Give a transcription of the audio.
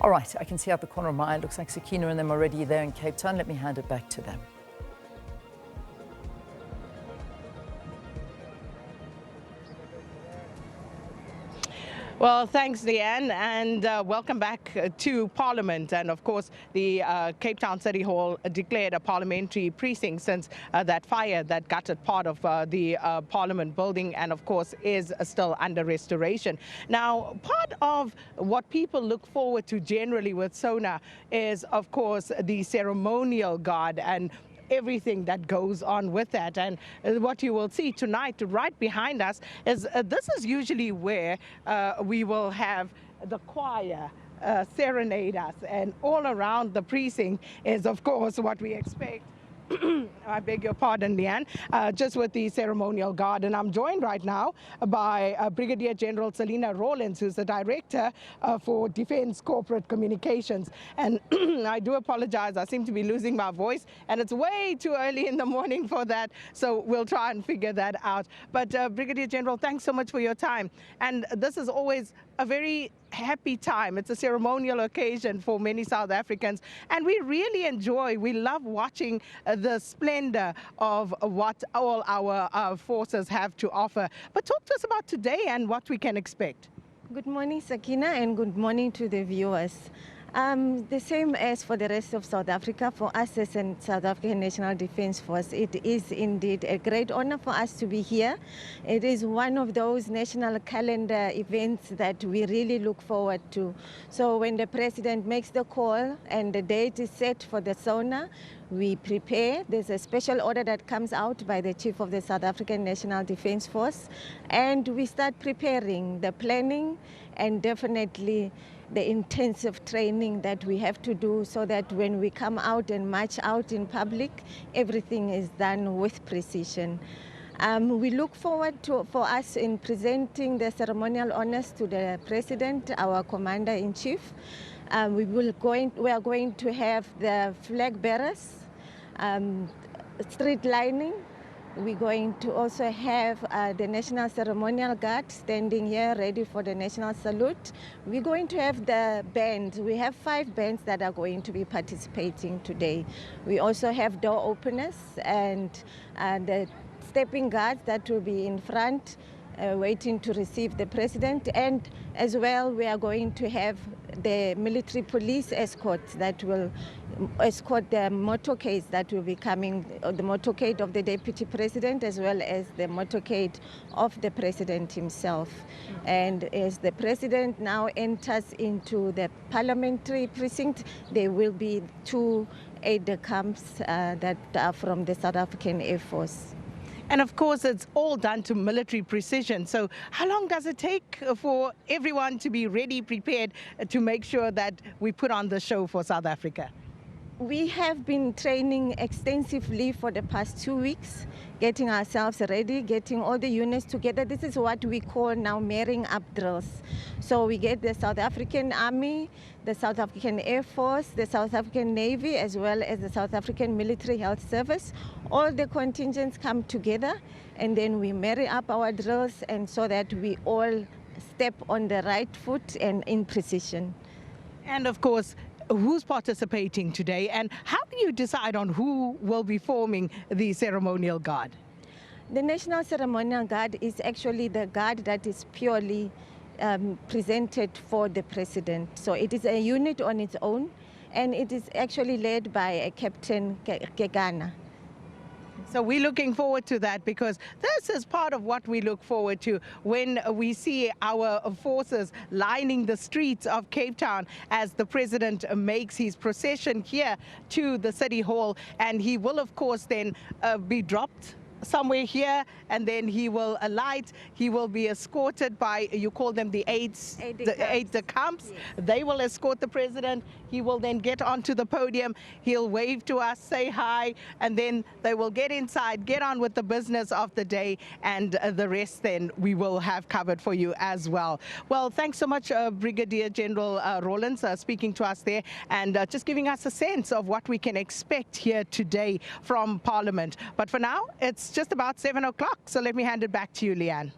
All right, I can see out the corner of my eye, it looks like Sakina and them are already there in Cape Town. Let me hand it back to them. Well, thanks, Leanne, and welcome back to Parliament. And of course, the Cape Town City Hall declared a parliamentary precinct since that fire that gutted part of the Parliament building, and of course is still under restoration. Now, part of what people look forward to generally with Sona is, of course, the ceremonial guard and everything that goes on with that. And what you will see tonight right behind us is this is usually where we will have the choir serenade us, and all around the precinct is of course what we expect. I beg your pardon, Leanne, just with the ceremonial guard. And I'm joined right now by Brigadier General Selina Rawlins, who's the Director for Defence Corporate Communications. And I do apologize, I seem to be losing my voice, and it's way too early in the morning for that, so we'll try and figure that out. But Brigadier General, thanks so much for your time. And this is always a very happy time. It's a ceremonial occasion for many South Africans, and we really enjoy, we love watching the splendor of what all our forces have to offer. But talk to us about today and what we can expect. Good morning, Sakina, and good morning to the viewers. The same as for the rest of South Africa, for us as a South African National Defence Force, it is indeed a great honor for us to be here. It is one of those national calendar events that we really look forward to. So when the President makes the call and the date is set for the Sona, we prepare. There's a special order that comes out by the Chief of the South African National Defence Force, and we start preparing the planning and definitely the intensive training that we have to do so that when we come out and march out in public, everything is done with precision. We look forward for us in presenting the ceremonial honors to the President, our Commander-in-Chief. We are going to have the flag bearers, street lining. We're going to also have the National Ceremonial Guard standing here ready for the national salute. We're going to have the band. We have 5 bands that are going to be participating today. We also have door openers and the stepping guards that will be in front waiting to receive the President. And as well, we are going to have the military police escort that will escort the motorcade that will be coming, the motorcade of the Deputy President as well as the motorcade of the President himself. And as the President now enters into the parliamentary precinct, there will be 2 aides-de-camps that are from the South African Air Force. And of course, it's all done to military precision. So how long does it take for everyone to be ready, prepared to make sure that we put on the show for South Africa? We have been training extensively for the past 2 weeks, getting ourselves ready, getting all the units together. This is what we call now marrying up drills. So we get the South African Army, the South African Air Force, the South African Navy, as well as the South African Military Health Service. All the contingents come together, and then we marry up our drills, and so that we all step on the right foot and in precision. And of course, who's participating today, and how do you decide on who will be forming the ceremonial guard? The National Ceremonial Guard is actually the guard that is purely presented for the President. So it is a unit on its own, and it is actually led by a Captain Kegana. So we're looking forward to that, because this is part of what we look forward to when we see our forces lining the streets of Cape Town as the President makes his procession here to the City Hall. And he will, of course, then be dropped somewhere here, and then he will alight. He will be escorted by, you call them the aides-de-camp. Yes. They will escort the President. He will then get onto the podium. He'll wave to us, say hi, and then they will get inside, get on with the business of the day, and the rest then we will have covered for you as well. Well, thanks so much, Brigadier General Rawlins, speaking to us there, and just giving us a sense of what we can expect here today from Parliament. But for now, it's just about 7 o'clock, so let me hand it back to you, Leanne.